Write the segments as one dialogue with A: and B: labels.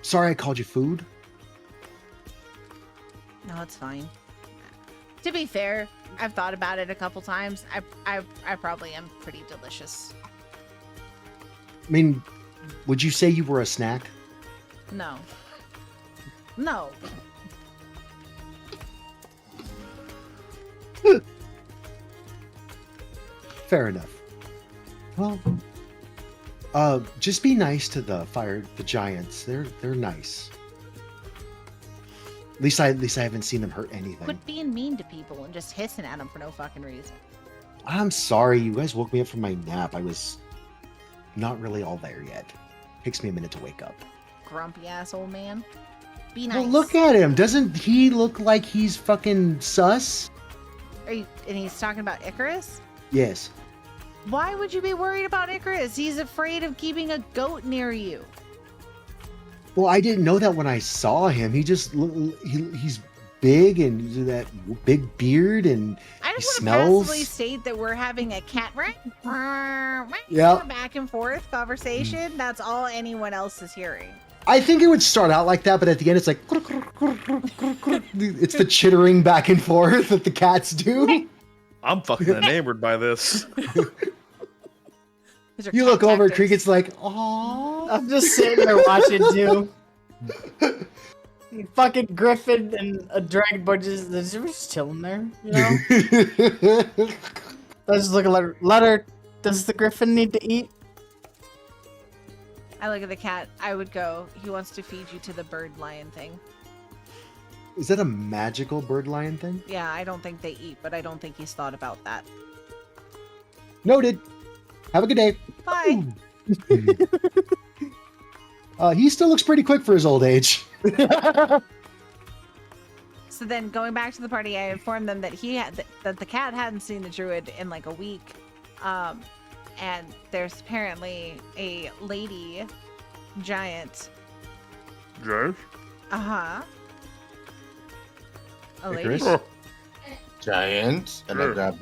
A: Sorry I called you food.
B: No, it's fine. To be fair, I've thought about it a couple times. I probably am pretty delicious.
A: I mean, would you say you were a snack?
B: No. No.
A: Fair enough. Well, just be nice to the giants. They're nice. At least I haven't seen them hurt anything.
B: Quit being mean to people and just hissing at them for no fucking reason.
A: I'm sorry, you guys woke me up from my nap. I was not really all there yet. Takes me a minute to wake up.
B: Grumpy ass old man. Be nice.
A: Well, look at him. Doesn't he look like he's fucking sus?
B: And he's talking about Icarus?
A: Yes.
B: Why would you be worried about Icarus? He's afraid of keeping a goat near you.
A: Well, I didn't know that when I saw him. He just he's big and that big beard and
B: I just
A: he
B: want to
A: smells.
B: passively state that we're having a cat
A: Yep.
B: back and forth conversation. That's all anyone else is hearing.
A: I think it would start out like that, but at the end it's like it's the chittering back and forth that the cats do.
C: I'm fucking enamored by this.
B: These are
A: You
B: cat
A: look over,
B: tactics.
A: Cricket's like, "Aww."
D: I'm just sitting there watching too. Fucking Griffin and a dragon boy just chilling there, you know? I just look at letter. Does the Griffin need to eat?
B: I look at the cat. I would go. He wants to feed you to the bird lion thing.
A: Is that a magical bird lion thing?
B: Yeah, I don't think they eat, but I don't think he's thought about that.
A: Noted. Have a good day.
B: Bye.
A: He still looks pretty quick for his old age.
B: So then, going back to the party, I informed them that that the cat hadn't seen the druid in like a week, and there's apparently a lady giant.
C: Josh?
B: A lady.
A: Icarus?
C: Oh,
E: Giant, and I
C: Sure.
E: grab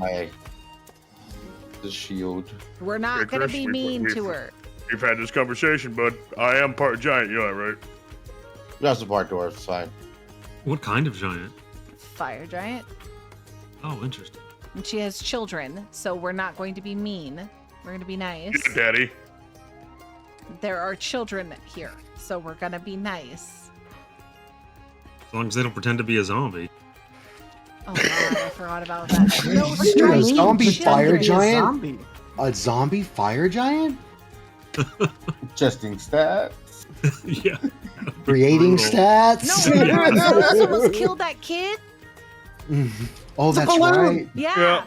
E: the shield.
B: We're not
C: Yeah,
B: gonna
C: Chris,
B: be
C: we-
B: mean
C: we-
B: to her.
C: we've had this conversation, but I am part giant, you know that, right?
E: You also part dwarf, it's fine.
F: What kind of giant?
B: Fire giant,
F: Oh, interesting.
B: and she has children, so we're not going to be mean. We're gonna be nice.
C: Yeah, Daddy.
B: There are children here, so we're gonna be nice.
F: As long as they don't pretend to be a zombie.
B: Oh god, I forgot about that. No
A: You're a
B: strike
A: zombie fire
B: children.
A: giant?
D: Zombie.
A: A zombie fire giant?
E: Adjusting stats.
F: Yeah.
A: Creating
F: Brutal.
A: stats?
B: No, remember Zeus almost killed that kid?
A: Oh,
D: It's a
A: that's
D: balloon.
A: right.
B: Yeah.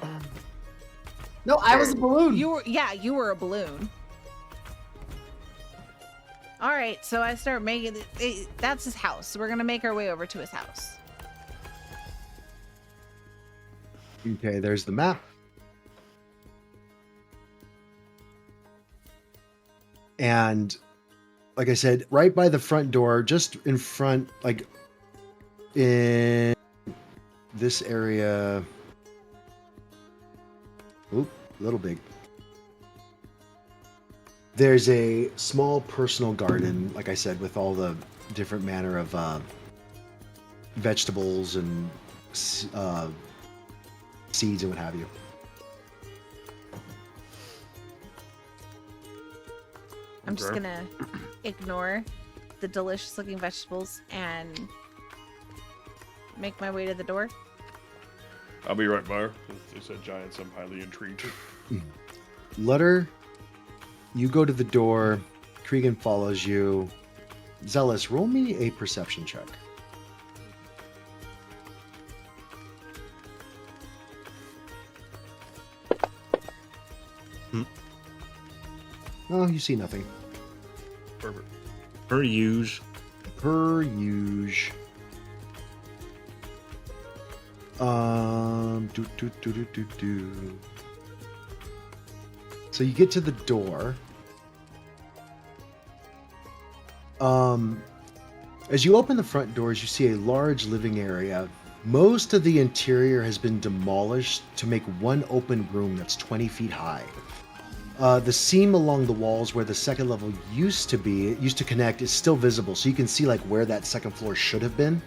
D: No, I was a balloon.
B: You were a balloon. All right, so I start making that's his house. So we're gonna make our way over to his house.
A: Okay, there's the map. And like I said, right by the front door, just in front, like in this area. Oop, a little big. There's a small personal garden, like I said, with all the different manner of vegetables and seeds and what have you.
B: I'm just
C: Okay.
B: gonna ignore the delicious looking vegetables and make my way to the door.
C: I'll be right by her. They said giants, I'm highly intrigued.
A: Lutter, you go to the door. Cregan follows you. Zealous, roll me a perception check. Oh, you see nothing.
C: Perfect.
F: Per usual.
A: Per usual. Do. So you get to the door. As you open the front doors, you see a large living area. Most of the interior has been demolished to make one open room that's 20 feet high. The seam along the walls where the second level used to connect, is still visible, so you can see like where that second floor should have been,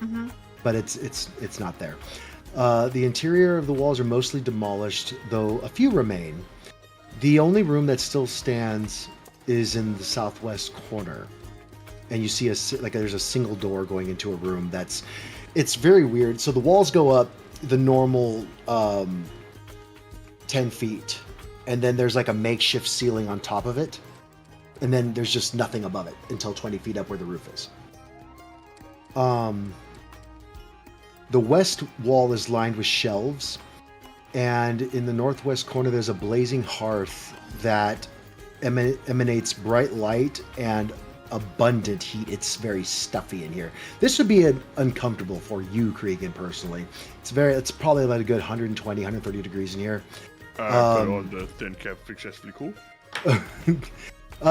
B: Mm-hmm.
A: but it's not there. The interior of the walls are mostly demolished, though a few remain. The only room that still stands is in the southwest corner, and you see there's a single door going into a room it's very weird. So the walls go up the normal 10 feet, and then there's like a makeshift ceiling on top of it, and then there's just nothing above it until 20 feet up where the roof is. The west wall is lined with shelves, and in the northwest corner there's a blazing hearth that emanates bright light and abundant heat. It's very stuffy in here. This would be uncomfortable for you, Cregan, personally. It's probably about a good 120, 130 degrees in here.
C: I put on the thin cap successfully. Cool.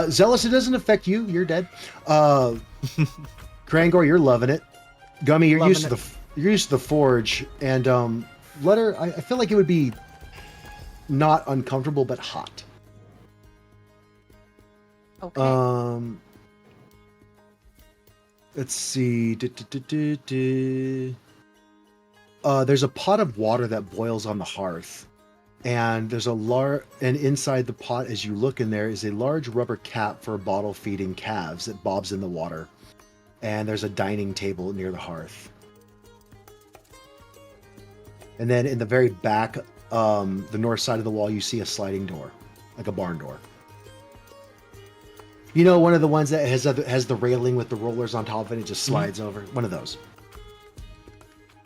A: Zealous, it doesn't affect you. You're dead. Krangor, you're loving it. Gummy, you're used to the forge, and Letter, I feel like it would be not uncomfortable but hot.
B: Okay.
A: Let's see. There's a pot of water that boils on the hearth, and there's and inside the pot, as you look in there, is a large rubber cap for a bottle feeding calves that bobs in the water. And there's a dining table near the hearth. And then in the very back, the north side of the wall, you see a sliding door, like a barn door. You know, one of the ones that has the railing with the rollers on top of it, it just slides over. One of those.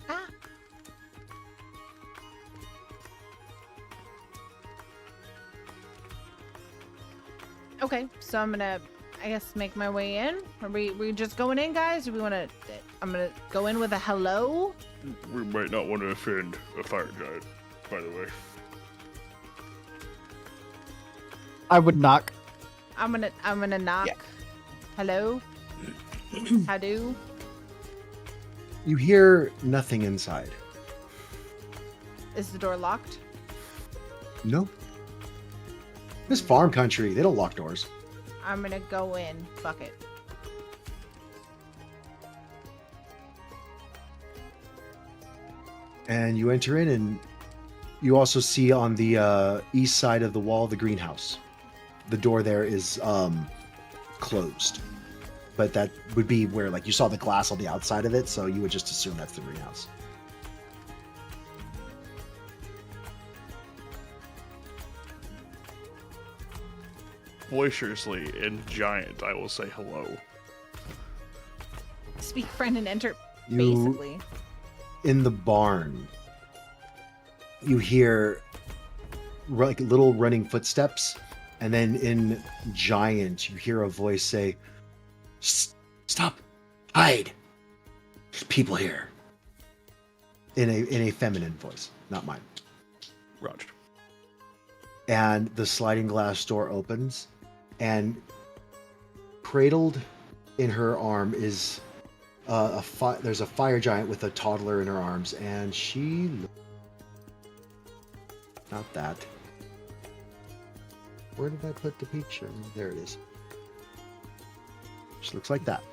B: Ah. Okay, so I'm gonna, I guess, make my way in. Are we just going in, guys? Do we want to? I'm gonna go in with a hello.
C: We might not want to offend a fire giant, by the way.
D: I would knock.
B: I'm gonna knock.
E: Yeah.
B: Hello. How do?
A: You hear nothing inside.
B: Is the door locked?
A: No. This farm country, they don't lock doors.
B: I'm gonna go in. Fuck it.
A: And you enter in, and you also see on the east side of the wall the greenhouse. The door there is closed, but that would be where, like, you saw the glass on the outside of it, so you would just assume that's the greenhouse.
C: Boisterously in giant, I will say hello.
B: Speak, friend, and enter.
A: You,
B: Basically.
A: in the barn, you hear like little running footsteps, and then in giant, you hear a voice say, "Stop! Hide! There's people here." In a feminine voice, not mine.
C: Roger.
A: And the sliding glass door opens, and cradled in her arm is there's a fire giant with a toddler in her arms, and she not that. Where did I put the picture? There it is. She looks like that.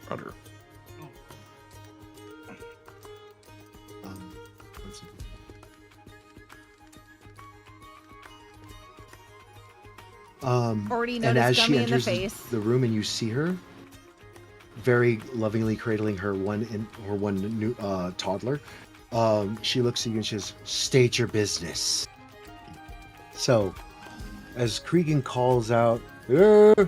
C: Roger.
A: Let's see.
B: Already
A: and
B: noticed
A: as she
B: Gummy in the
A: enters
B: face.
A: the room, and you see her very lovingly cradling her one new toddler, she looks at you and she says, "State your business." So, as Cregan calls out, "Arr!"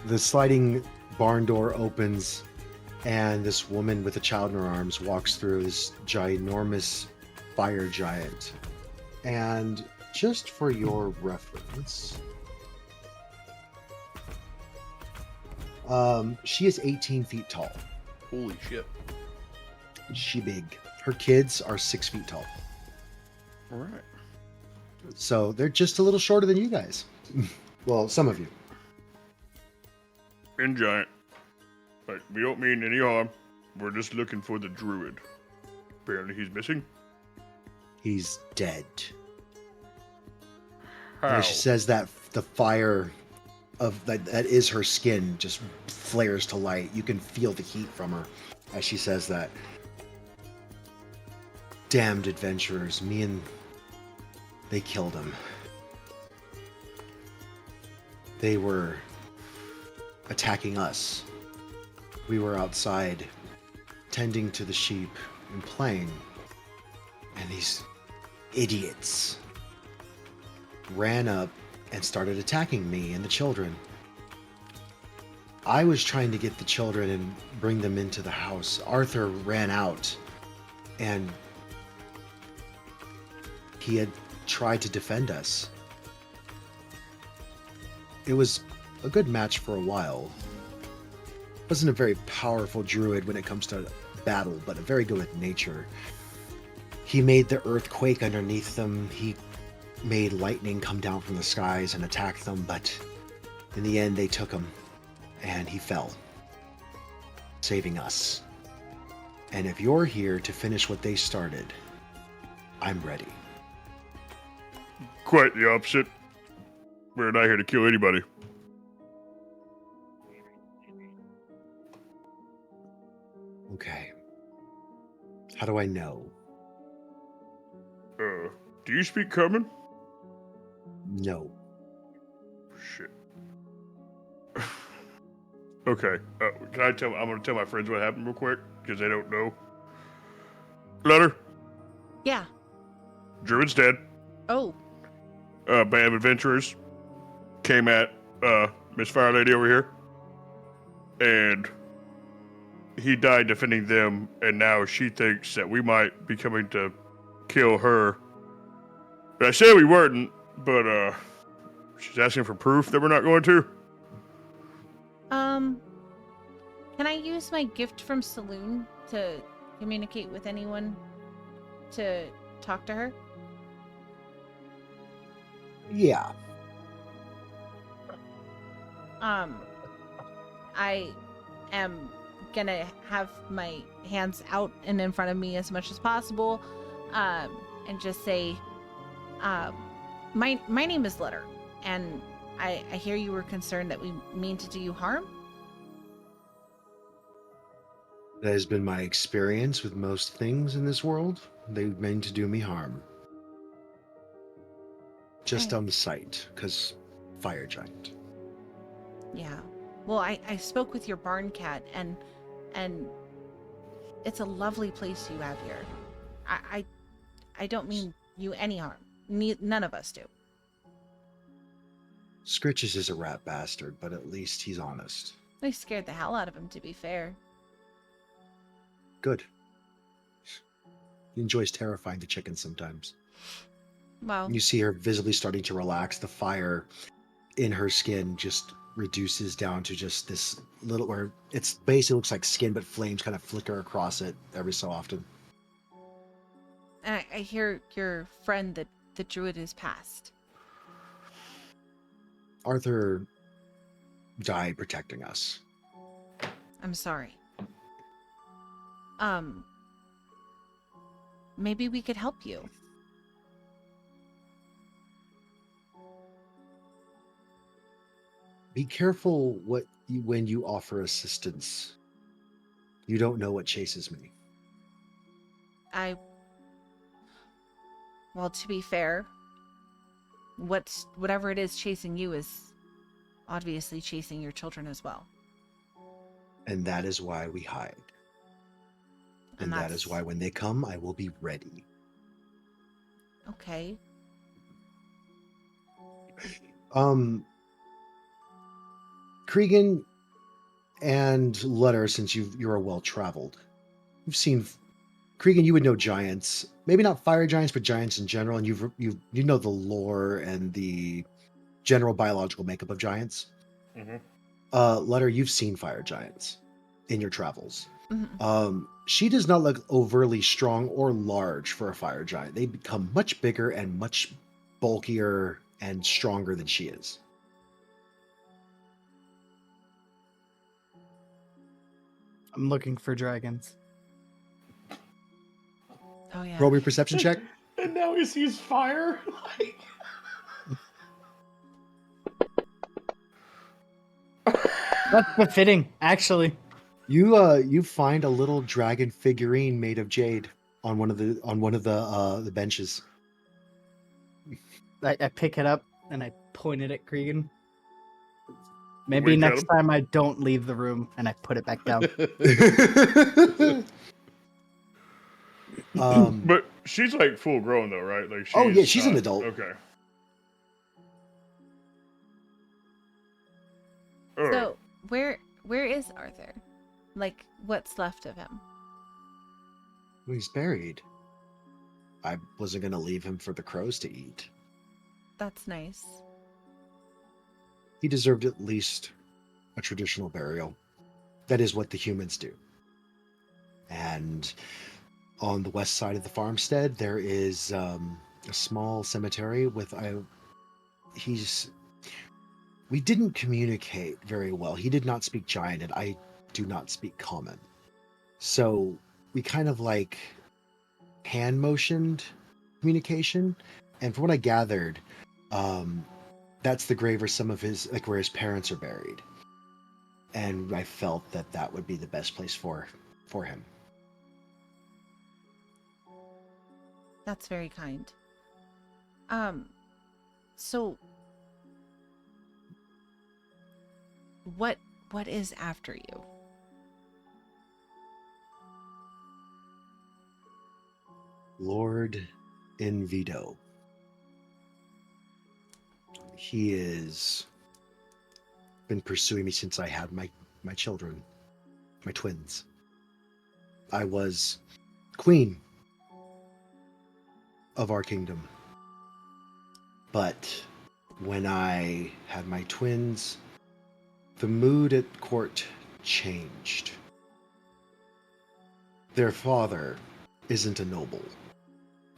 A: the sliding barn door opens, and this woman with a child in her arms walks through, this ginormous fire giant. And just for your reference, she is 18 feet tall.
C: Holy shit.
A: She big. Her kids are 6 feet tall.
C: All right.
A: So they're just a little shorter than you guys. Well, some of you.
C: In giant. Like, we don't mean any harm. We're just looking for the druid. Apparently he's missing.
A: He's dead.
C: How?
A: And as she says that, the fire of that is her skin just flares to light. You can feel the heat from her as she says that. Damned adventurers, they killed him. They were attacking us. We were outside tending to the sheep and playing, and these idiots ran up and started attacking me and the children. I was trying to get the children and bring them into the house. Arthur ran out, and he had tried to defend us. It was a good match for a while. Wasn't a very powerful druid when it comes to battle, but very good with nature. He made the earth quake underneath them. He made lightning come down from the skies and attack them, but in the end they took him, and he fell, saving us. And if you're here to finish what they started, I'm ready.
C: Quite the opposite. We're not here to kill anybody.
A: Okay. How do I know?
C: Do you speak common?
A: No.
C: Shit. Okay. Can I tell? I'm gonna tell my friends what happened real quick because they don't know. Letter.
B: Yeah.
C: Druid's dead.
B: Oh.
C: Band of adventurers came at Miss Fire Lady over here, and he died defending them. And now she thinks that we might be coming to kill her. And I said we weren't, but she's asking for proof that we're not going to.
B: Can I use my gift from Saloon to communicate with anyone to talk to her?
A: Yeah.
B: I am gonna have my hands out and in front of me as much as possible, and just say, my name is Letter, and I hear you were concerned that we mean to do you harm.
A: That has been my experience with most things in this world. They mean to do me harm. Just
B: Right.
A: on the sight, because fire giant.
B: Yeah. Well, I spoke with your barn cat, and it's a lovely place you have here. I don't mean you any harm. None of us do.
A: Scritches is a rat bastard, but at least he's honest.
B: I scared the hell out of him, to be fair.
A: Good. He enjoys terrifying the chickens sometimes.
B: Well,
A: You see her visibly starting to relax. The fire in her skin just reduces down to just this little, where it's basically looks like skin, but flames kind of flicker across it every so often.
B: and I hear your friend, the druid, is passed.
A: Arthur died protecting us.
B: I'm sorry. Maybe we could help you.
A: Be careful when you offer assistance. You don't know what chases me.
B: Well, to be fair, whatever it is chasing you is obviously chasing your children as well.
A: And that is why we hide. And that is why when they come, I will be ready.
B: Okay.
A: Cregan and Letter, since you're well traveled, you've seen Cregan. You would know giants, maybe not fire giants, but giants in general, and you know the lore and the general biological makeup of giants.
C: Mm-hmm.
A: Letter, you've seen fire giants in your travels.
B: Mhm.
A: She does not look overly strong or large for a fire giant. They become much bigger and much bulkier and stronger than she is.
D: I'm looking for dragons.
B: Oh yeah.
A: Roll me a perception check.
C: And now he sees fire.
D: That's befitting, actually.
A: You find a little dragon figurine made of jade on one of the benches.
D: I pick it up and I point it at Cregan. Maybe
C: Wink at
D: next
C: him.
D: time I don't leave the room and I put it back down.
C: But she's like full grown though, right? Like she's
A: Oh, yeah, she's an
C: not-
A: adult.
C: Okay. All right.
B: So where is Arthur? Like, what's left of him?
A: Well, he's buried. I wasn't gonna leave him for the crows to eat.
B: That's nice.
A: He deserved at least a traditional burial. That is what the humans do. And on the west side of the farmstead, there is a small cemetery with we didn't communicate very well. He did not speak giant, and I do not speak common. So we kind of like hand motioned communication. And from what I gathered, that's the grave where some of his, like where his parents are buried. And I felt that that would be the best place for him.
B: That's very kind. So what is after you?
A: Lord Invito. He is been pursuing me since I had my children, my twins. I was queen of our kingdom. But when I had my twins, the mood at court changed. Their father isn't a noble.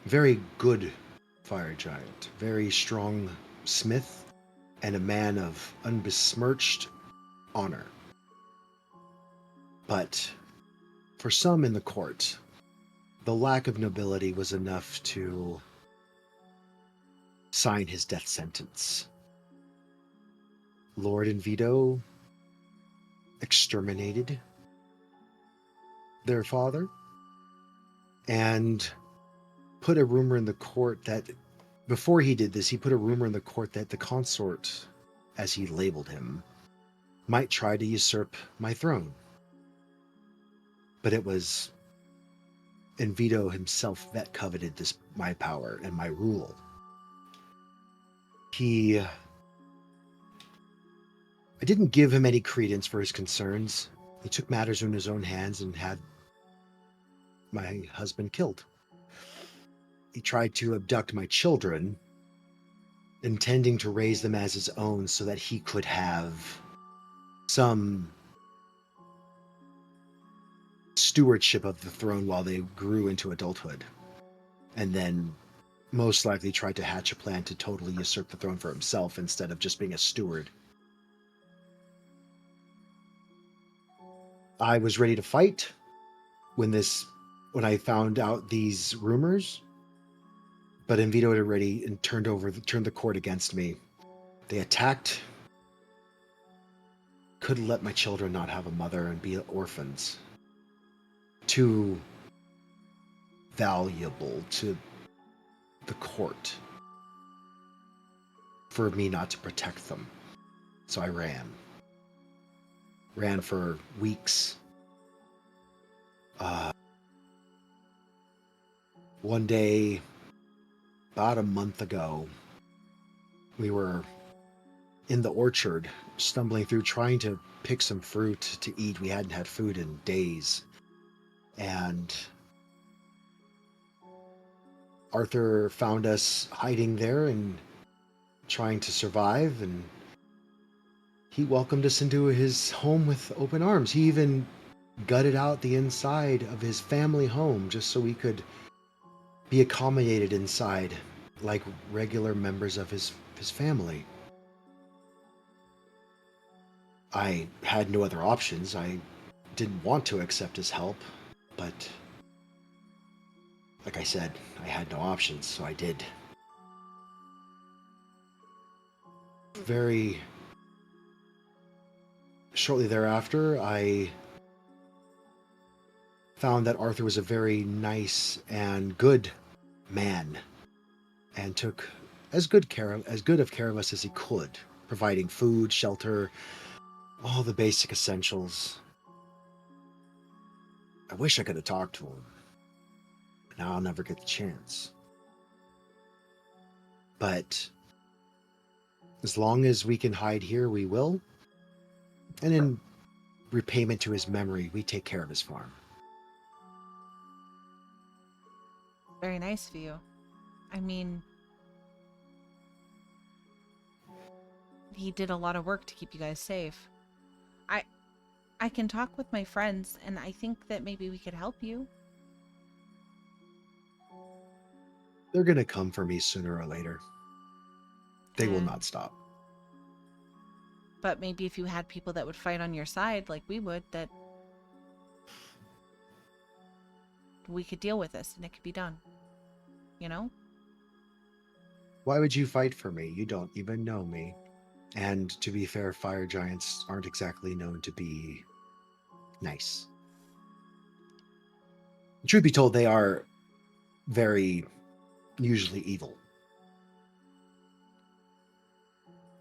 A: Very good fire giant, very strong smith, and a man of unbesmirched honor. But for some in the court, the lack of nobility was enough to sign his death sentence. Lord Invito exterminated their father and put a rumor in the court that before he did this, he put a rumor in the court that the consort, as he labeled him, might try to usurp my throne. But it was Invito himself that coveted my power and my rule. I didn't give him any credence for his concerns. He took matters in his own hands and had my husband killed. He tried to abduct my children, intending to raise them as his own so that he could have some stewardship of the throne while they grew into adulthood. And then most likely tried to hatch a plan to totally usurp the throne for himself instead of just being a steward. I was ready to fight when I found out these rumors, but Invito had already turned the court against me. They attacked, couldn't let my children not have a mother and be orphans. Too valuable to the court for me not to protect them. So I ran for weeks. One day, about a month ago, we were in the orchard, stumbling through, trying to pick some fruit to eat. We hadn't had food in days. And Arthur found us hiding there and trying to survive, and he welcomed us into his home with open arms. He even gutted out the inside of his family home just so we could be accommodated inside like regular members of his family. I had no other options. I didn't want to accept his help, but like I said, I had no options, so I did. Very shortly thereafter, I found that Arthur was a very nice and good man and took as good of care of us as he could, providing food, shelter, all the basic essentials. I wish I could have talked to him. But now I'll never get the chance. But as long as we can hide here, we will. And in repayment to his memory, we take care of his farm.
B: Very nice of you. I mean, he did a lot of work to keep you guys safe. I can talk with my friends, and I think that maybe we could help you.
A: They're going to come for me sooner or later. They will
B: And-
A: not stop.
B: But maybe if you had people that would fight on your side, like we would, that we could deal with this and it could be done. You know?
A: Why would you fight for me? You don't even know me. And to be fair, fire giants aren't exactly known to be nice. Truth be told, they are very usually evil.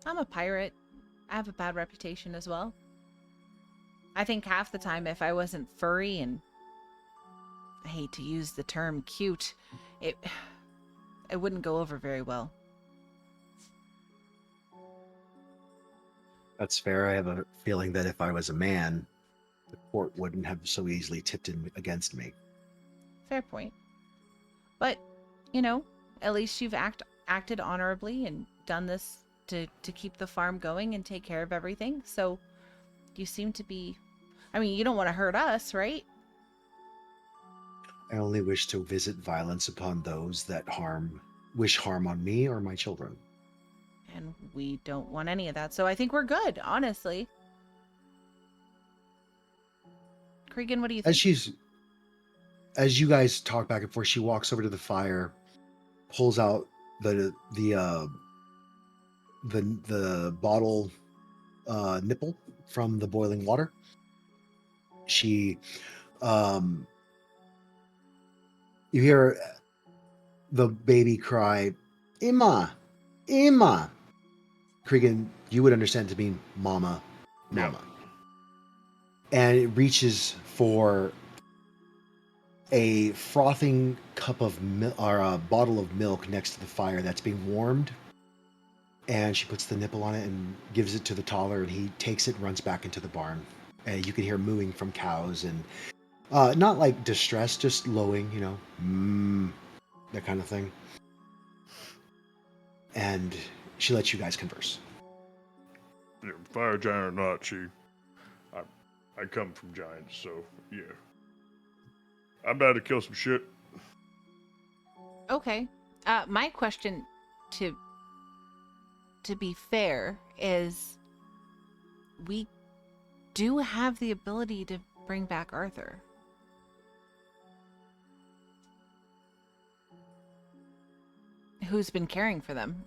B: I'm a pirate. I have a bad reputation as well. I think half the time if I wasn't furry and I hate to use the term cute, it wouldn't go over very well.
A: That's fair. I have a feeling that if I was a man, the court wouldn't have so easily tipped in against me.
B: Fair point. But, you know, at least you've acted honorably and done this to keep the farm going and take care of everything. So you seem to be, I mean, you don't want to hurt us, right?
A: I only wish to visit violence upon those that wish harm on me or my children.
B: And we don't want any of that. So I think we're good, honestly. Cregan, what do you think?
A: As you guys talk back and forth, she walks over to the fire, pulls out the bottle nipple from the boiling water. She you hear the baby cry, "Emma, Emma." Cregan, you would understand to mean mama, mama. And it reaches for a frothing cup of or a bottle of milk next to the fire that's being warmed. And she puts the nipple on it and gives it to the toddler, and he takes it and runs back into the barn. And you can hear mooing from cows and not like distress, just lowing, that kind of thing. And she lets you guys converse.
C: Yeah, fire giant or not, I come from giants, so yeah. I'm about to kill some shit.
B: Okay. My question to be fair is we do have the ability to bring back Arthur. Who's been caring for them?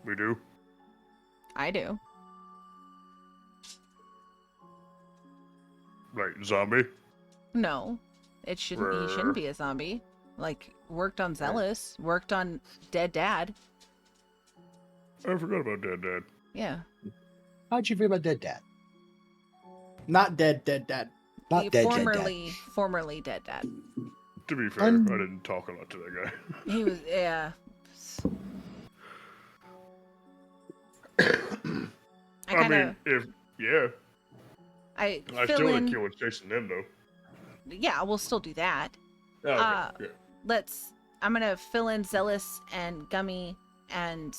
C: We do.
B: I do.
C: Like zombie.
B: No. He shouldn't be a zombie. Like, worked on Zealous, worked on Dead Dad.
C: I forgot about Dad.
B: Yeah.
A: How'd you feel about Dead Dad?
D: Not dead.
A: Not
B: He
A: dead,
B: formerly Dead Dad.
C: To be fair, I didn't talk a lot to that guy.
B: He was, yeah.
C: I mean, I
B: fill
C: still
B: in.
C: didn't kill what's chasing them though.
B: Yeah, we'll still do that.
C: Oh, okay. Yeah.
B: I'm gonna fill in Zealous and Gummy and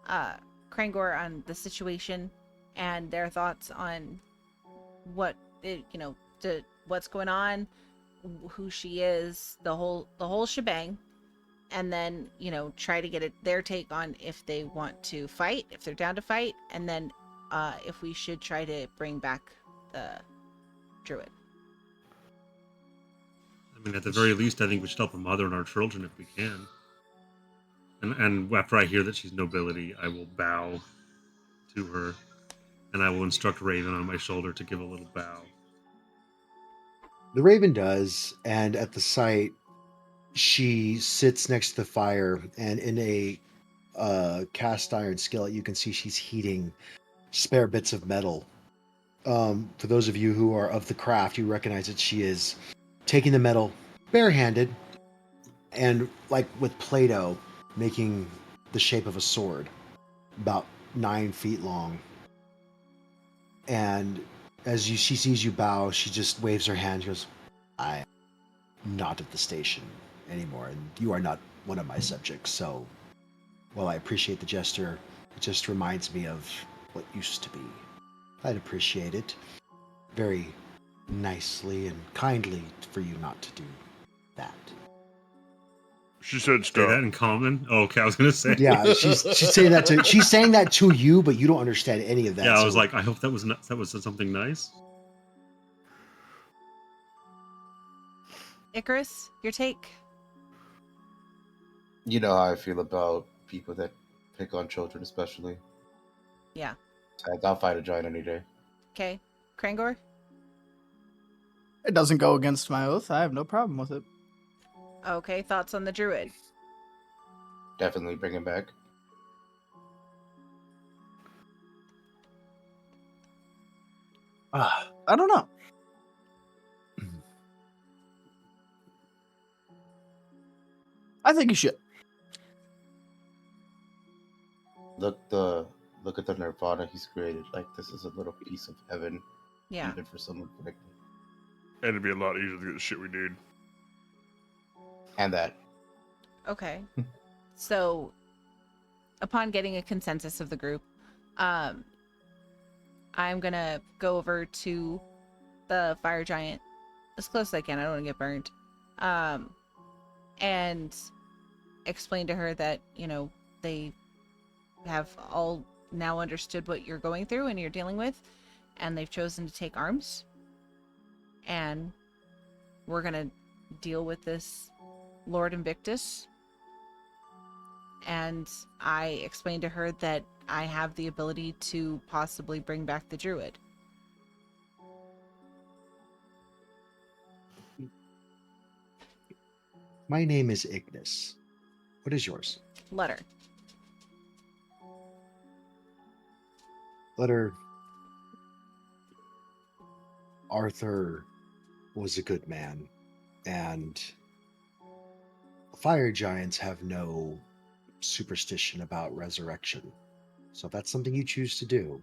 B: Krangor on the situation and their thoughts on what's going on, who she is, the whole shebang, and then try to get their take on if they want to fight, if they're down to fight, and then if we should try to bring back the druid.
F: I I mean, at the very least, I think we should help a mother and our children if we can. And after I hear that she's nobility, I will bow to her, and I will instruct Raven on my shoulder to give a little bow.
A: The raven does, and at the sight, she sits next to the fire, and in a cast iron skillet, you can see she's heating spare bits of metal. For those of you who are of the craft, you recognize that she is taking the metal barehanded and, like with Play-Doh, making the shape of a sword, about 9 feet long. And as she sees you bow, she just waves her hand. She goes, "I am not at the station anymore, and you are not one of my subjects. So, while I appreciate the gesture, it just reminds me of what used to be. I'd appreciate it very nicely and kindly for you not to do that."
C: She said
F: Say
C: stop.
F: that in common? Oh, okay, I was gonna say.
A: Yeah, she's saying that to she's saying that to you, but you don't understand any of that.
F: Yeah, I was
A: so-
F: like, I hope that was something nice.
B: Icarus, your take?
E: You know how I feel about people that pick on children, especially.
B: Yeah.
E: I'll fight a giant any day.
B: Okay. Krangor?
D: It doesn't go against my oath. I have no problem with it.
B: Okay. Thoughts on the druid?
E: Definitely bring him back.
A: Ah,
D: I don't know. I think you should.
E: Look at the nirvana he's created. Like, this is a little piece of heaven,
B: Yeah.
E: even for someone like me.
C: And it'd be a lot easier to get the shit we need.
E: And that.
B: Okay. So, upon getting a consensus of the group, I'm gonna go over to the fire giant as close as I can. I don't want to get burned. And explain to her that, they have all now understood what you're going through and you're dealing with, and they've chosen to take arms. And we're gonna deal with this Lord Invictus. And I explained to her that I have the ability to possibly bring back the druid.
A: my name is Ignis. What is yours?
B: Letter.
A: Letter. Arthur was a good man, and fire giants have no superstition about resurrection. So if that's something you choose to do,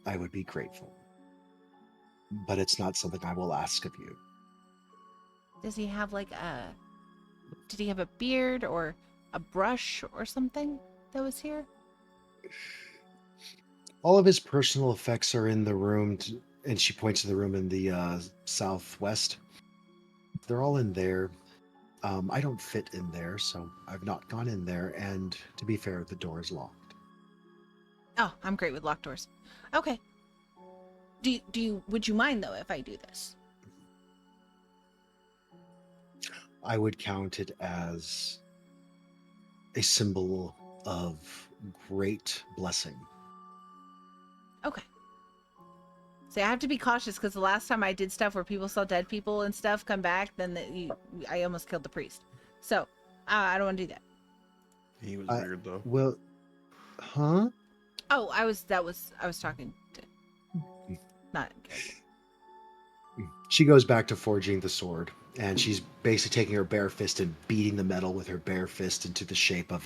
A: I would be grateful. But it's not something I will ask of you.
B: Does he have did he have a beard or a brush or something that was here?
A: All of his personal effects are in the room, and she points to the room in the southwest. They're all in there. I don't fit in there, so I've not gone in there. And to be fair, the door is locked.
B: Oh, I'm great with locked doors. Okay. Would you mind though if I do this?
A: I would count it as a symbol of great blessing.
B: Okay. See, I have to be cautious because the last time I did stuff where people saw dead people and stuff come back, then I almost killed the priest. So I don't want to do that.
C: He was
A: I-
C: weird though.
A: Well, huh?
B: Oh, I was talking to not
A: She goes back to forging the sword, and she's basically taking her bare fist and beating the metal with her bare fist into the shape of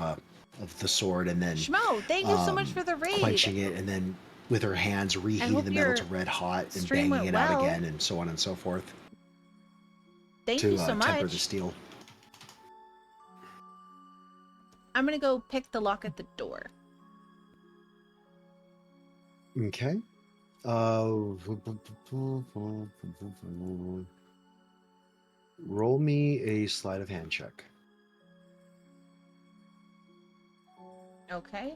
A: the sword, and then
B: Schmo. Thank you so much for the raid.
A: quenching it, and then with her hands reheating
B: hope
A: the metal to
B: your
A: red hot and
B: stream
A: banging
B: went
A: it out
B: well.
A: again, and so on and so forth
B: Thank
A: to
B: you so
A: temper the
B: much.
A: steel.
B: I'm gonna go pick the lock at the door.
A: Okay. Roll me a sleight of hand check.
B: Okay.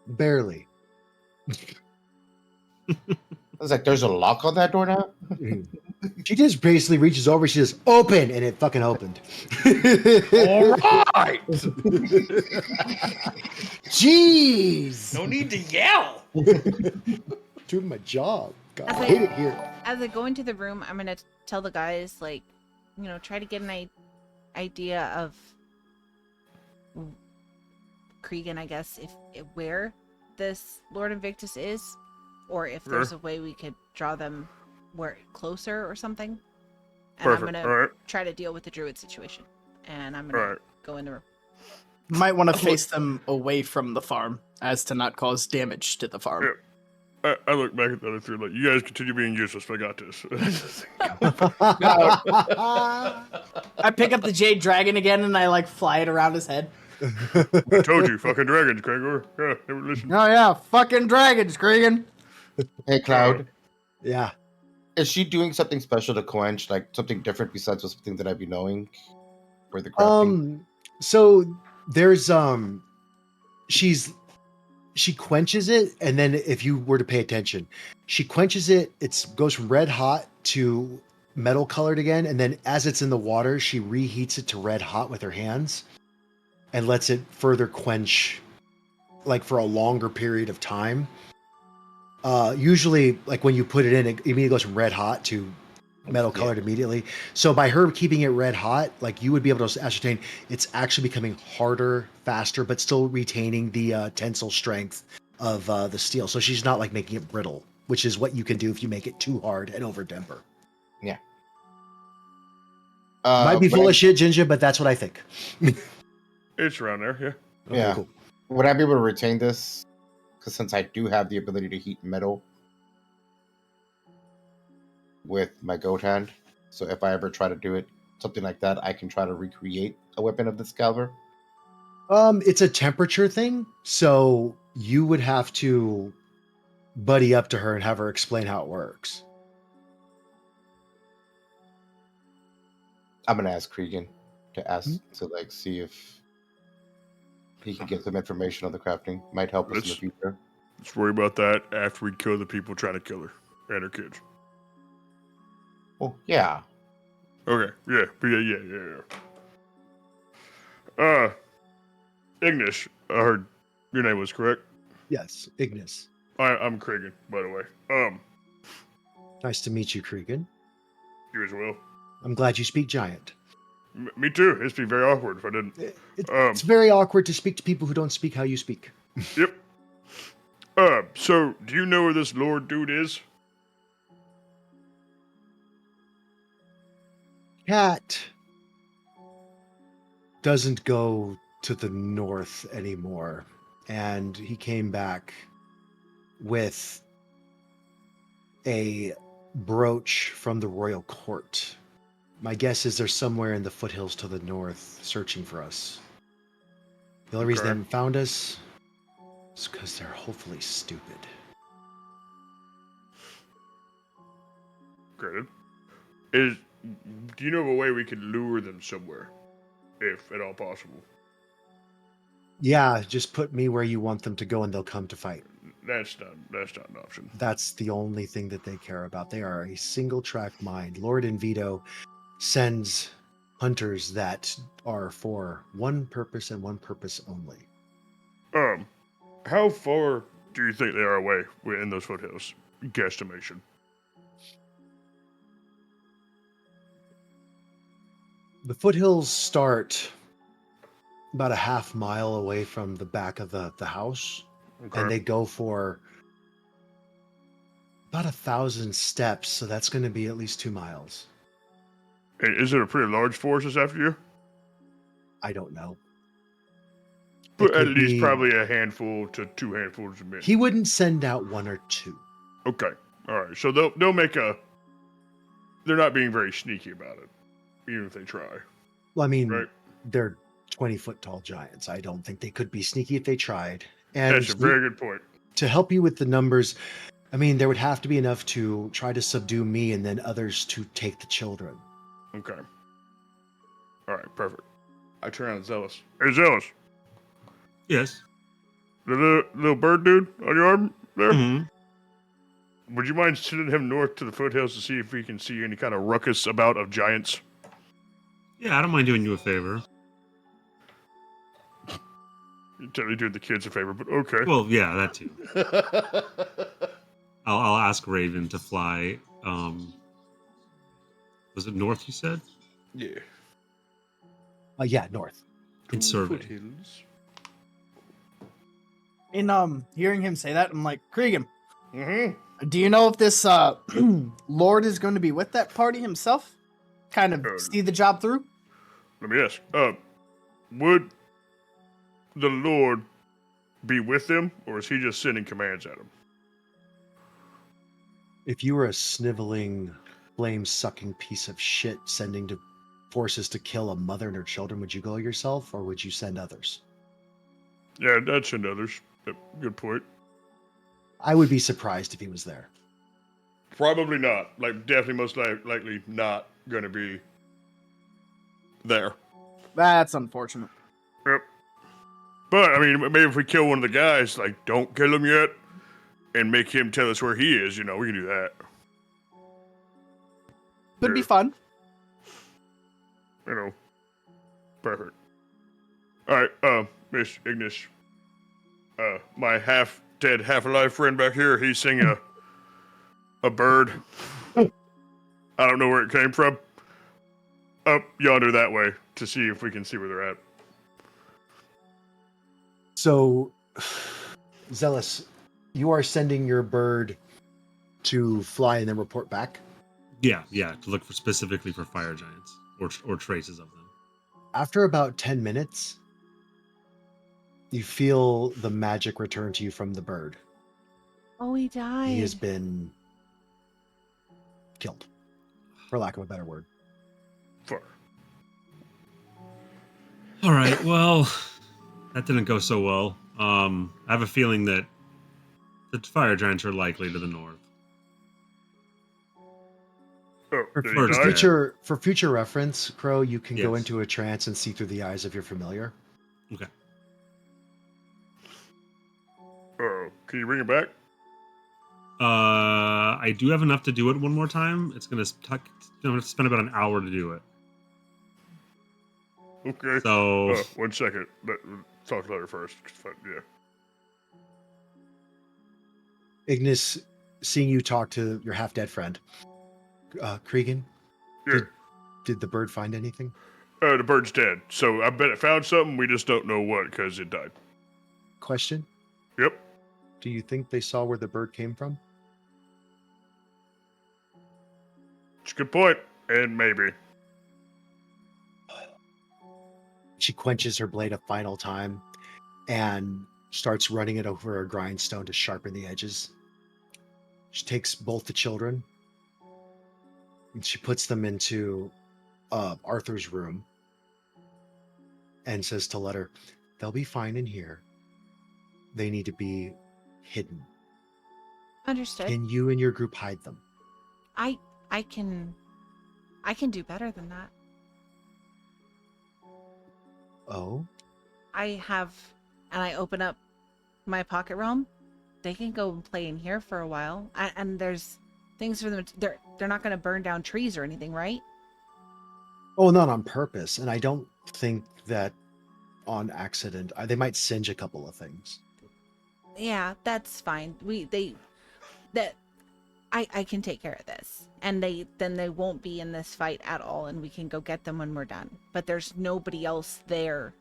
A: Barely.
E: I was like, there's a lock on that door now?
A: She just basically reaches over, she just open, and it fucking opened.
C: All right.
A: Jeez.
G: No need to yell.
A: Doing my job. God,
B: As
A: I
B: I-
A: hate it here.
B: As I go into the room, I'm gonna tell the guys, like, try to get an idea of Cregan, I guess, if where this Lord Invictus is, or if there's a way we could draw them where closer or something. And
C: Perfect.
B: I'm
C: All
B: gonna
C: right.
B: try to deal with the druid situation. And I'm
C: All
B: gonna
C: right.
B: go in the room.
D: Might want to face them away from the farm, as to not cause damage to the farm.
C: Yeah. I look back at the other three like, you guys continue being useless, but I got this.
D: I pick up the jade dragon again and I like fly it around his head.
C: I told you, fucking dragons, Krangor. Yeah, never listen.
D: Oh yeah, fucking dragons, Cregan.
E: Hey, Cloud.
A: Yeah.
E: Is she doing something special to quench, like something different besides something that I'd be knowing for the crafting?
A: So there's she quenches it, and then if you were to pay attention, she quenches it, it goes from red hot to metal colored again, and then as it's in the water, she reheats it to red hot with her hands and lets it further quench, like, for a longer period of time. Usually, like, when you put it in, it immediately goes from red hot to metal colored immediately. So by her keeping it red hot, like, you would be able to ascertain it's actually becoming harder, faster, but still retaining the tensile strength of the steel. So she's not, like, making it brittle, which is what you can do if you make it too hard and over temper. Might be full of shit, Ginger, but that's what I think.
C: It's around there, yeah.
A: Okay,
E: Yeah.
A: cool.
E: Would I be able to retain this? Because since I do have the ability to heat metal with my goat hand, so if I ever try to do it, something like that, I can try to recreate a weapon of this caliber.
A: It's a temperature thing, so you would have to buddy up to her and have her explain how it works.
E: I'm gonna ask Cregan to see if he can get some information on the crafting. Might help us in the future.
C: Let's worry about that after we kill the people trying to kill her and her kids.
E: Oh yeah.
C: Okay, yeah. Ignis, I heard your name was correct.
A: Yes, Ignis.
C: I'm Cregan, by the way.
A: Nice to meet you, Cregan.
C: You as well.
A: I'm glad you speak giant.
C: Me too. It'd be very awkward if I didn't.
A: It's very awkward to speak to people who don't speak how you speak.
C: Yep. So do you know where this Lord dude is?
A: Cat doesn't go to the north anymore, and he came back with a brooch from the royal court. My guess is they're somewhere in the foothills to the north searching for us. The only reason they haven't found us is because they're hopefully stupid.
C: Granted. Do you know of a way we could lure them somewhere? If at all possible.
A: Yeah, just put me where you want them to go and they'll come to fight.
C: That's not an option.
A: That's the only thing that they care about. They are a single track mind. Lord Invito sends hunters that are for one purpose and one purpose only.
C: How far do you think they are away in those foothills? Guesstimation.
A: The foothills start about a half mile away from the back of the house, and they go for about 1,000 steps, so that's going to be at least 2 miles.
C: Is it a pretty large force that's after you?
A: I don't know.
C: But at least probably a handful to 2 handfuls of men.
A: He wouldn't send out 1 or 2.
C: Okay, all right. So they'll make a. They're not being very sneaky about it, even if they try.
A: Well, I mean,
C: right?
A: They're 20-foot tall giants. I don't think they could be sneaky if they tried. And
C: that's a very good point.
A: To help you with the numbers, I mean, there would have to be enough to try to subdue me and then others to take the children.
C: Okay. All right, perfect. I turn on Zealous. Hey, Zealous.
F: Yes.
C: The little bird dude on your arm there?
F: Mhm.
C: Would you mind sending him north to the foothills to see if we can see any kind of ruckus about of giants?
F: Yeah, I don't mind doing you a favor.
C: You're totally doing the kids a favor, but okay.
F: Well, yeah, that too. I'll ask Raven to fly. Was it north? You said
C: Yeah.
A: Yeah, north.
F: in survey.
C: Foothills.
D: In hearing him say that, I'm like, Cregan,
C: Mm-hmm.
D: do you know if this Lord is going to be with that party himself? Kind of see the job through?
C: Let me ask. Would the Lord be with them, or is he just sending commands at them?
A: If you were a sniveling, flame-sucking piece of shit sending to forces to kill a mother and her children, would you go yourself, or would you send others?
C: Yeah, I'd send others. Yep, good point.
A: I would be surprised if he was there.
C: Probably not. Like, definitely most likely not going to be there.
D: That's unfortunate.
C: Yep. But, I mean, maybe if we kill one of the guys, like, don't kill him yet, and make him tell us where he is, we can do that.
D: Could be fun.
C: Perfect. Alright, Miss Ignis. My half-dead, half-alive friend back here, he's seeing a bird. I don't know where it came from. Up yonder that way, to see if we can see where they're at.
A: So, Zealous, you are sending your bird to fly and then report back?
F: Yeah, to look specifically for fire giants or traces of them.
A: After about 10 minutes, you feel the magic return to you from the bird.
B: Oh, he died.
A: He has been killed, for lack of a better word.
C: Far.
F: All right, well, that didn't go so well. I have a feeling that the fire giants are likely to the north.
C: Oh,
A: For,
C: did he
F: Bird is
C: die?
F: dead.
A: for future reference, Crow, you can go
F: Yes.
A: into a trance and see through the eyes of your familiar.
F: Okay.
C: Can you bring it back?
F: I do have enough to do it one more time. It's gonna spend about an hour to do it.
C: Okay.
F: So
C: 1 second. Talk later first. Yeah.
A: Ignis, seeing you talk to your half-dead friend, Cregan,
C: Yeah.
A: did the bird find anything?
C: The bird's dead. So I bet it found something. We just don't know what because it died.
A: Question?
C: Yep.
A: Do you think they saw where the bird came from?
C: It's a good point. And maybe.
A: She quenches her blade a final time and starts running it over a grindstone to sharpen the edges. She takes both the children and she puts them into Arthur's room and says to Letter, they'll be fine in here. They need to be hidden.
B: Understood.
A: Can you and your group hide them?
B: I can do better than that.
A: Oh?
B: I have, and I open up my pocket realm. They can go and play in here for a while, and there's things for them. They're not going to burn down trees or anything, right?
A: Oh, not on purpose. And I don't think that on accident. They might singe a couple of things.
B: Yeah, that's fine. I can take care of this, and they won't be in this fight at all, and we can go get them when we're done. But there's nobody else there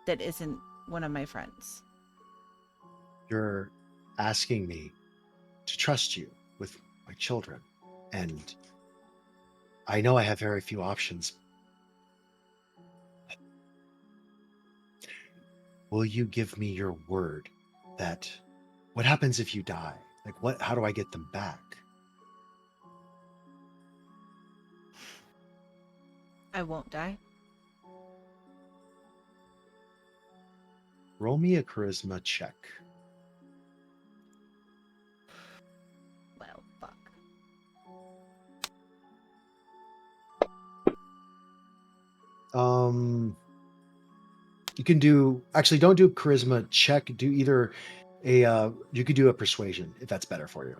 B: that isn't one of my friends.
A: You're asking me to trust you with my children, and I know I have very few options. Will you give me your word that what happens if you die? Like how do I get them back?
B: I won't die.
A: Roll me a charisma check.
B: Well, fuck.
A: You can do actually don't do charisma check. Do either a you could do a persuasion if that's better for you.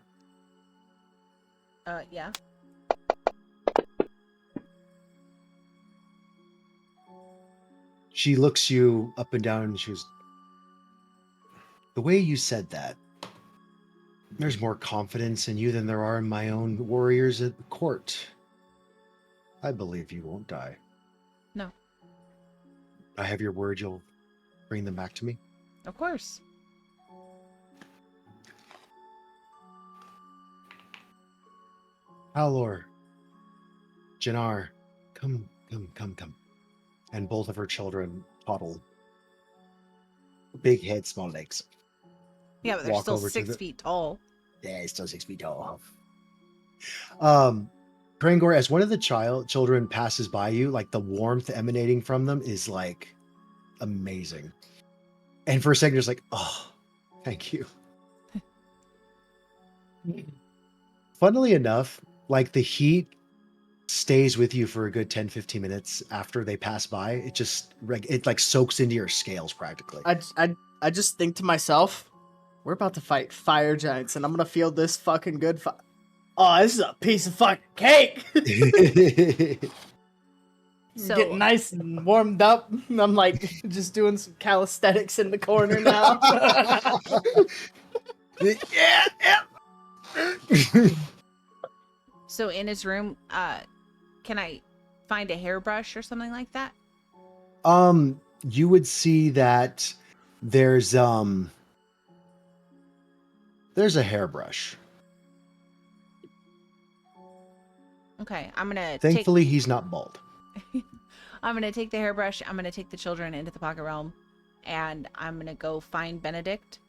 B: Yeah.
A: She looks you up and down and she goes, the way you said that, there's more confidence in you than there are in my own warriors at the court. I believe you won't die.
B: No,
A: I have your word you'll bring them back to me.
B: of course.
A: Alor, Jannar, come. And both of her children toddle. Big head, small legs.
B: Yeah, but they're
A: Walk
B: still
A: over to
B: 6
A: the-
B: feet tall.
A: Yeah, it's still 6 feet tall. Krangor, as one of the children passes by you, like the warmth emanating from them is like amazing. And for a second, you're just like, oh, thank you. Funnily enough, like the heat stays with you for a good 10-15 minutes after they pass by. It like soaks into your scales practically.
D: I just think to myself, we're about to fight fire giants, and I'm gonna feel this fucking good. Oh, this is a piece of fucking cake.
B: So
D: Getting nice and warmed up. I'm like just doing some calisthenics in the corner now.
A: Yeah.
B: so in his room, can I find a hairbrush or something like that?
A: You would see that there's a hairbrush.
B: Okay, I'm gonna
A: Thankfully, he's not bald.
B: I'm gonna take the hairbrush. I'm gonna take the children into the pocket realm, and I'm gonna go find Benedict.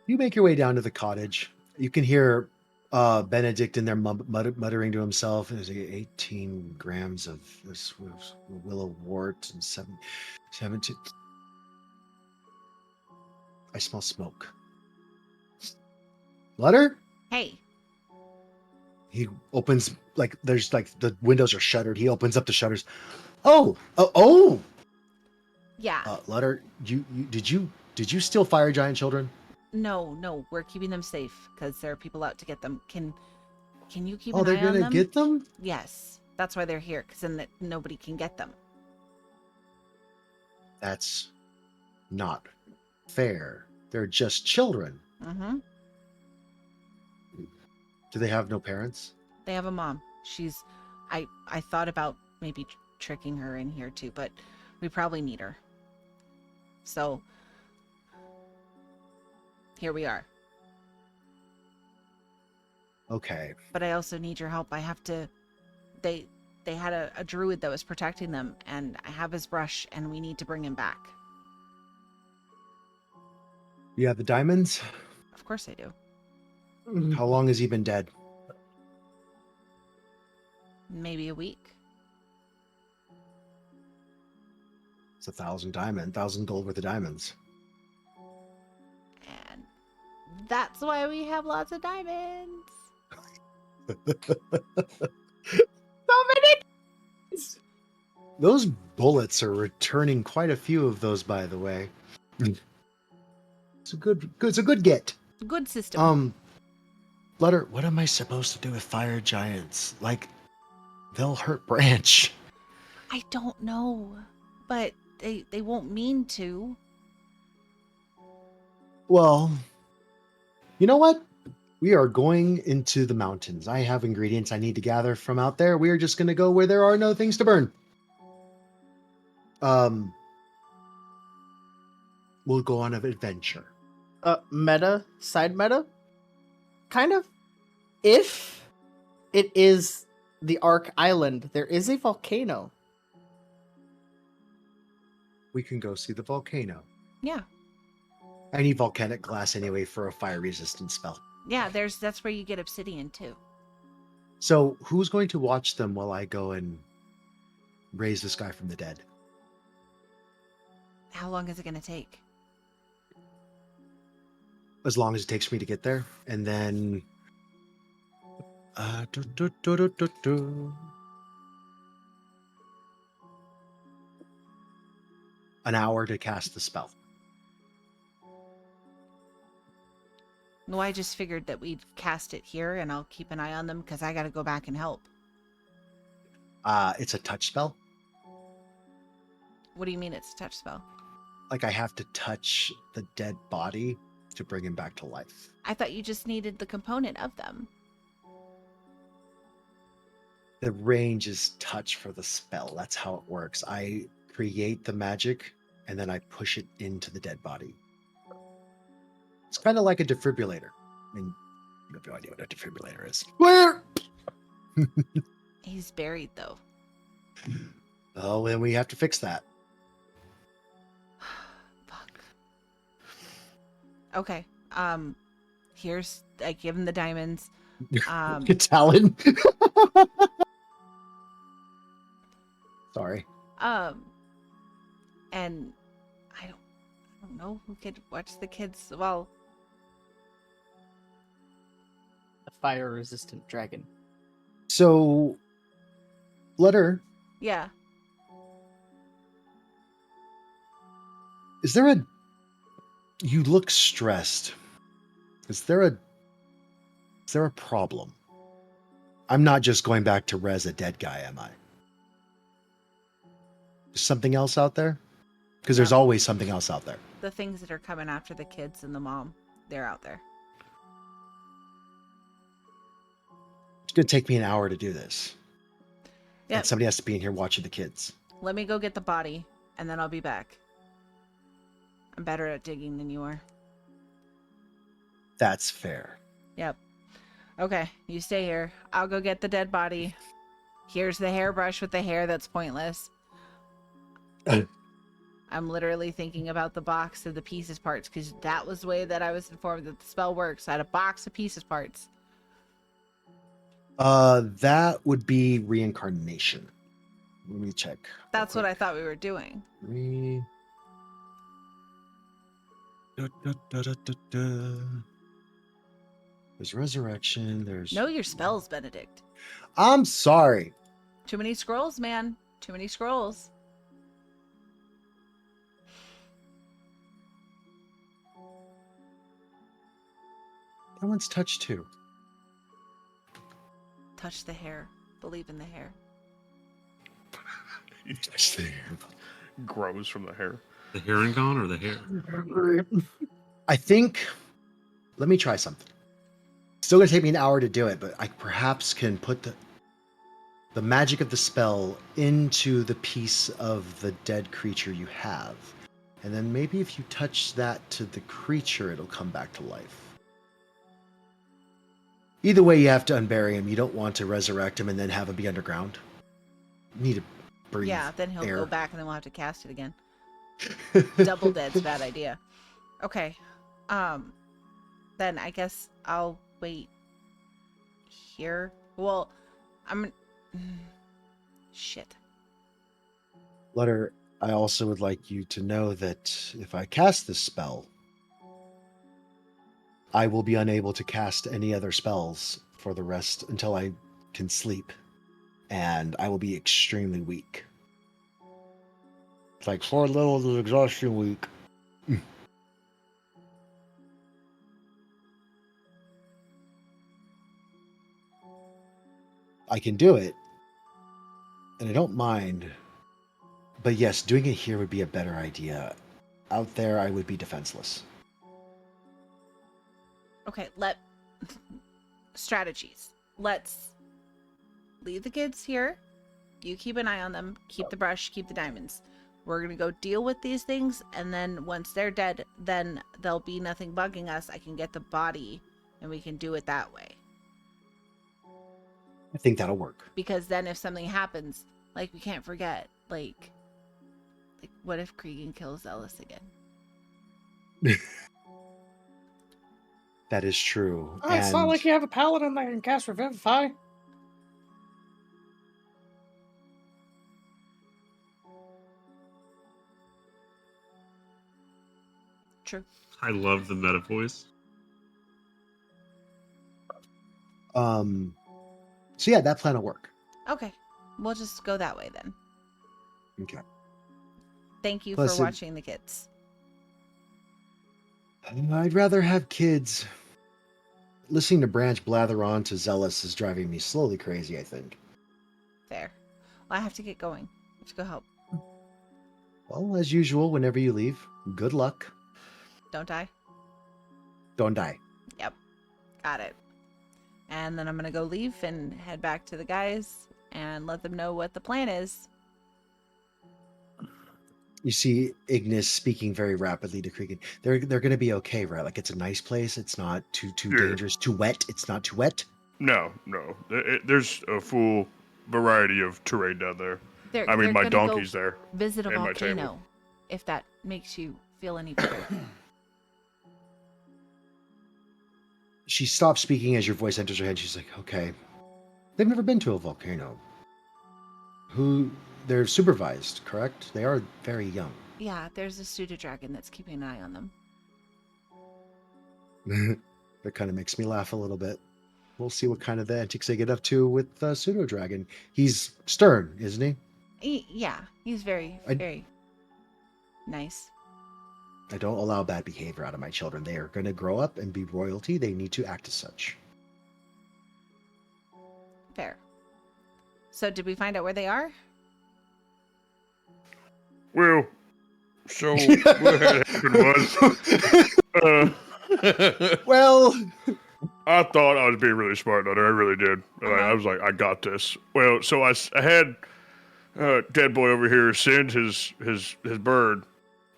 A: You make your way down to the cottage. You can hear Benedict in there muttering to himself. There's 18 grams of this willow wort and 17. I smell smoke. Letter?
B: Hey,
A: He opens, like, there's like the windows are shuttered. He opens up the shutters. Oh!
B: yeah.
A: Letter, did you steal fire giant children?
B: No, we're keeping them safe because there are people out to get them. Can you keep
A: Oh,
B: an
A: they're
B: eye on
A: gonna
B: them?
A: get them?
B: Yes, that's why they're here, because then nobody can get them.
A: That's not fair. They're just children.
B: Mm-hmm.
A: Do they have no parents?
B: They have a mom. I thought about maybe tricking her in here too, but we probably need her. So here we are.
A: Okay.
B: But I also need your help. I have to. They had a druid that was protecting them, and I have his brush, and we need to bring him back.
A: You have the diamonds?
B: Of course I do.
A: How long has he been dead?
B: Maybe a week.
A: It's 1,000 gold worth of diamonds.
B: And that's why we have lots of diamonds.
A: Those bullets are returning quite a few of those, by the way. It's a good get.
B: Good system.
A: Letter, what am I supposed to do with fire giants? Like, they'll hurt Branch.
B: I don't know, but they won't mean to.
A: Well, you know what? We are going into the mountains. I have ingredients I need to gather from out there. We are just going to go where there are no things to burn. We'll go on an adventure.
D: Side meta? Kind of. If it is the Ark Island, there is a volcano.
A: We can go see the volcano.
B: Yeah.
A: I need volcanic glass anyway for a fire resistant spell.
B: Yeah, that's where you get obsidian too.
A: So who's going to watch them while I go and raise this guy from the dead?
B: How long is it going to take?
A: As long as it takes me to get there. And then an hour to cast the spell.
B: No, I just figured that we'd cast it here, and I'll keep an eye on them because I got to go back and help.
A: It's a touch spell.
B: What do you mean it's a touch spell?
A: Like I have to touch the dead body to bring him back to life.
B: I thought you just needed the component of them.
A: The range is touch for the spell. That's how it works. I create the magic and then I push it into the dead body. It's kind of like a defibrillator. I mean, you have no idea what a defibrillator is. Where?
B: He's buried, though.
A: Oh, then we have to fix that.
B: Fuck. Okay. Here's I give him the diamonds.
A: Talon. Sorry.
B: And I don't know who could watch the kids. Well,
D: A fire-resistant dragon.
A: So, Letter,
B: yeah.
A: is there a... You look stressed. Is there a problem? I'm not just going back to res a dead guy, am I? Is something else out there? Because there's
B: No.
A: always something else out there.
B: The things that are coming after the kids and the mom, they're out there.
A: It's going to take me an hour to do this.
B: Yep.
A: And somebody has to be in here watching the kids.
B: Let me go get the body, and then I'll be back. I'm better at digging than you are.
A: That's fair.
B: Yep. Okay, you stay here. I'll go get the dead body. Here's the hairbrush with the hair that's pointless. I'm literally thinking about the box of the pieces parts because that was the way that I was informed that the spell works. I had a box of pieces parts.
A: That would be reincarnation. Let me check.
B: That's what I thought we were doing.
A: There's resurrection. There's...
B: Know your spells, Benedict.
A: I'm sorry.
B: Too many scrolls, man. Too many scrolls.
A: That one's touch too.
B: Touch the hair. Believe in the hair.
A: Touch the
C: Grows from the hair.
F: The Herringon or the hair?
A: I think... Let me try something. Still going to take me an hour to do it, but I perhaps can put the magic of the spell into the piece of the dead creature you have. And then maybe if you touch that to the creature, it'll come back to life. Either way, you have to unbury him. You don't want to resurrect him and then have him be underground. You need to breathe.
B: Yeah, then he'll
A: air.
B: go back and then we'll have to cast it again. Double dead's a bad idea. Okay. Then I guess I'll wait here. Well, shit.
A: Letter, I also would like you to know that if I cast this spell, I will be unable to cast any other spells for the rest until I can sleep. And I will be extremely weak. It's like 4 levels of exhaustion weak. I can do it, and I don't mind. But yes, doing it here would be a better idea. Out there, I would be defenseless.
B: Okay, strategies. Let's leave the kids here. You keep an eye on them. Keep the brush. Keep the diamonds. We're going to go deal with these things. And then once they're dead, then there'll be nothing bugging us. I can get the body and we can do it that way.
A: I think that'll work.
B: Because then if something happens, like we can't forget, like what if Cregan kills Ellis again?
A: That is true.
D: It's not like you have a paladin that can cast Revivify.
B: True.
F: I love the meta voice.
A: So yeah, that plan will work.
B: Okay. We'll just go that way then.
A: Okay.
B: thank you
A: Plus
B: for
A: it-
B: watching the kids.
A: I'd rather have kids. Listening to Branch blather on to Zealous is driving me slowly crazy, I think.
B: Fair. Well, I have to get going. I have to go help.
A: Well, as usual, whenever you leave, good luck.
B: Don't die.
A: Don't die.
B: Yep. Got it. And then I'm going to go leave and head back to the guys and let them know what the plan is.
A: You see Ignis speaking very rapidly to Cregan. They're going to be okay, right? Like it's a nice place. It's not too
C: Yeah.
A: dangerous. Too wet. It's not too wet.
C: No. There's a full variety of terrain down there. I mean,
B: They're
C: my
B: gonna go
C: donkey's there.
B: visit a
C: and my table.
B: volcano, if that makes you feel any better.
A: She stops speaking as your voice enters her head. She's like, okay. They've never been to a volcano. They're supervised, correct? They are very young.
B: Yeah, there's a pseudo dragon that's keeping an eye on them.
A: That kind of makes me laugh a little bit. We'll see what kind of the antics they get up to with Pseudo Dragon. He's stern, isn't he?
B: Yeah, he's very,
A: I-
B: very nice.
A: I don't allow bad behavior out of my children. They are going to grow up and be royalty. They need to act as such.
B: Fair. So did we find out where they are?
C: Well, so what had happened was,
A: Well,
C: I thought I was being really smart on her. I really did. I was like, I got this. Well, so I had Dead Boy over here send his bird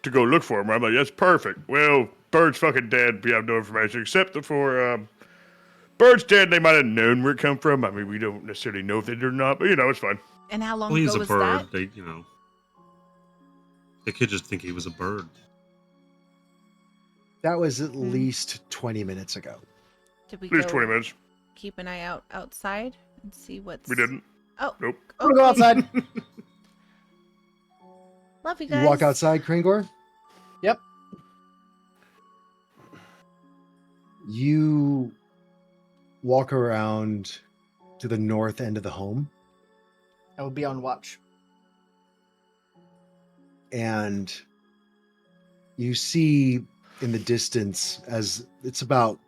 C: to go look for him. I'm like, that's perfect. Well, bird's fucking dead. We have no information except for bird's dead. They might have known where it come from. I mean, we don't necessarily know if they did or not, but it's fine.
B: And how long
F: Well, he's
B: ago
F: a
B: was
F: bird.
B: that?
F: They could just think he was a bird.
A: that was at least 20 minutes ago.
B: Did we
C: At least
B: go
C: 20 minutes.
B: keep an eye out outside and see what's...
C: We didn't.
B: Oh,
C: Nope.
D: I'm gonna go outside.
B: Love you
A: You
B: guys.
A: walk outside, Krangor?
D: Yep.
A: You walk around to the north end of the home,
D: I will be on watch.
A: and you see in the distance, as it's about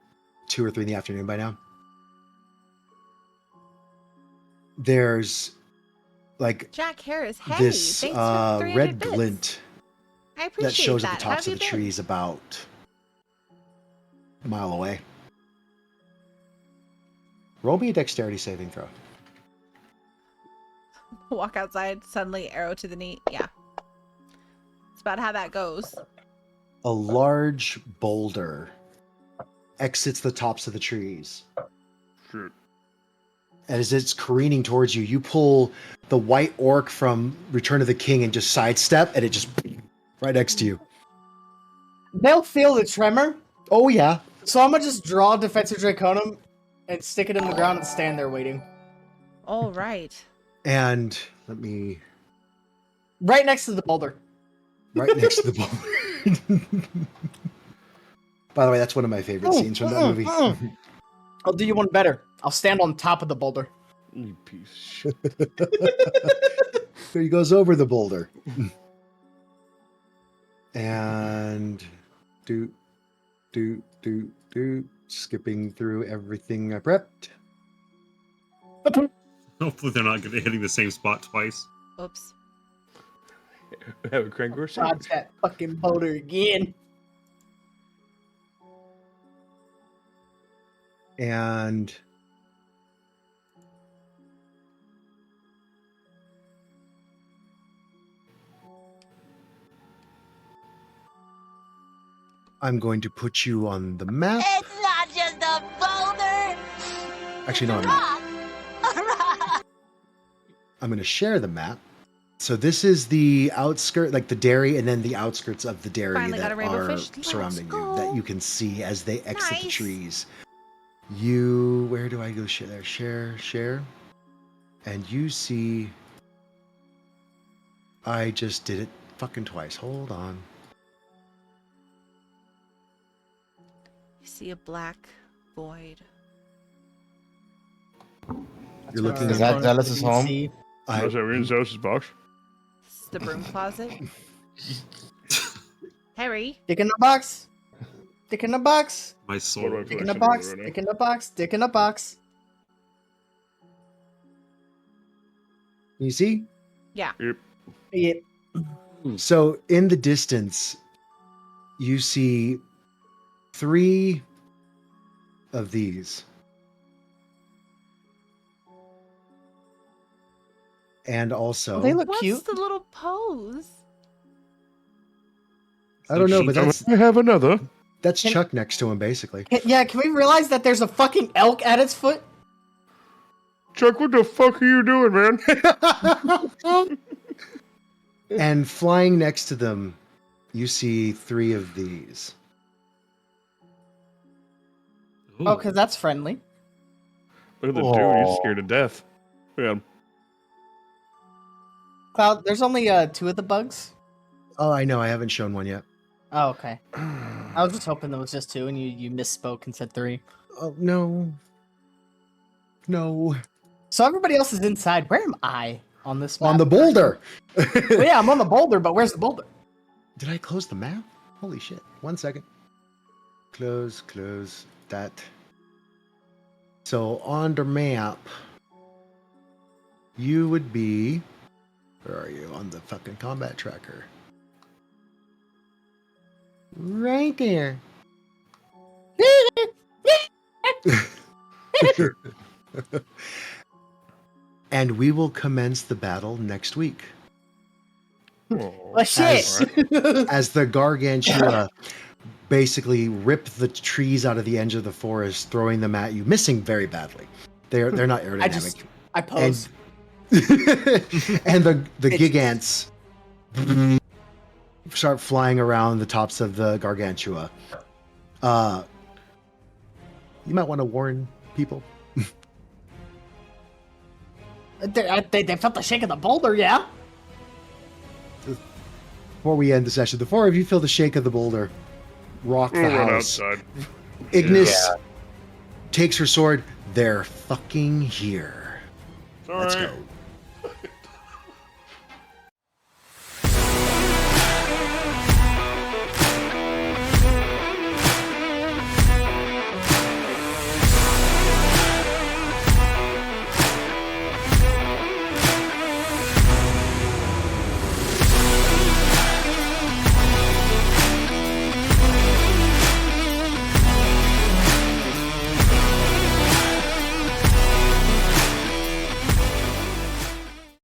A: 2 or 3 in the afternoon by now, there's like
B: Jack Harris, hey,
A: this
B: thanks for 300
A: red
B: bits.
A: glint
B: I appreciate
A: that shows at
B: that.
A: the
B: How
A: tops
B: have
A: of the
B: you been?
A: trees about a mile away. Roll me a dexterity saving throw.
B: Walk outside, suddenly arrow to the knee. Yeah. It's about how that goes.
A: A large boulder exits the tops of the trees.
C: Shit.
A: As it's careening towards you, you pull the white orc from Return of the King and just sidestep, and it just right next to you.
D: They'll feel the tremor,
A: Oh yeah.
D: so I'm gonna just draw Defensive Draconum and stick it in the ground and stand there waiting.
B: All right.
A: And let me
D: Right next to the boulder.
A: right next to the boulder. By the way, that's one of my favorite scenes from that movie.
D: I'll do you one better. I'll stand on top of the boulder.
C: You piece of shit.
A: There he goes over the boulder. And do, skipping through everything I prepped.
F: Hopefully, they're not hitting the same spot twice.
B: Oops.
C: Have a Krangor
D: Dodge that fucking boulder again.
A: And I'm going to put you on the map.
G: It's not just a boulder.
A: Actually, no, I'm not. I'm going to share the map. So this is the outskirt, like the dairy, and then the outskirts of the dairy
B: Finally got
A: that
B: a rainbow
A: are
B: fish. Let's
A: surrounding you,
B: go.
A: that you can see as they exit the
B: Nice.
A: trees. Where do I go? Share. And you see, I just did it fucking twice. Hold on.
B: You see a black void.
A: You're looking
E: Is
A: at
E: that Zealous' home?
A: I,
C: Was that in Zeus's box?
B: This is the broom closet. Harry.
D: Dick in the box. Dick in the box.
F: My
C: What
F: soul.
C: do I
D: Dick in the
C: collection
D: box.
C: right now?
D: Dick in the box. Dick in the box.
A: You see?
B: Yeah.
D: Yeah.
A: So in the distance, you see 3 of these. And also,
D: Oh, they look
B: What's
D: cute.
B: the little pose?
A: I don't know, but
C: I have another.
A: that's
D: Can-
A: Chuck next to him, basically.
D: Yeah, can we realize that there's a fucking elk at its foot?
C: Chuck, what the fuck are you doing, man?
A: And flying next to them, you see 3 of these.
D: Oh, because that's friendly.
C: Look at the dude. He's scared to death. Yeah.
D: Cloud, there's only 2 of the bugs.
A: Oh, I know. I haven't shown one yet.
D: Oh, okay. I was just hoping there was just 2, and you misspoke and said 3.
A: Oh, no. No.
D: So everybody else is inside. Where am I on this map?
A: On the boulder.
D: Well, yeah, I'm on the boulder, but where's the boulder?
A: Did I close the map? Holy shit. 1 second. Close that. So on the map, you would be... Where are you? On the fucking combat tracker. Right there. And we will commence the battle next week.
D: Oh, shit!
A: As the Gargantua basically rip the trees out of the edge of the forest, throwing them at you, missing very badly. They're not aerodynamic.
D: I pose.
A: And the gigants start flying around the tops of the Gargantua. You might want to warn people.
D: They felt the shake of the boulder, yeah?
A: Before we end the session, the 4 of you feel the shake of the boulder rock the
C: We'll run
A: house.
C: outside.
A: Ignis takes her sword. They're fucking here.
C: It's all
A: Let's
C: right.
A: go.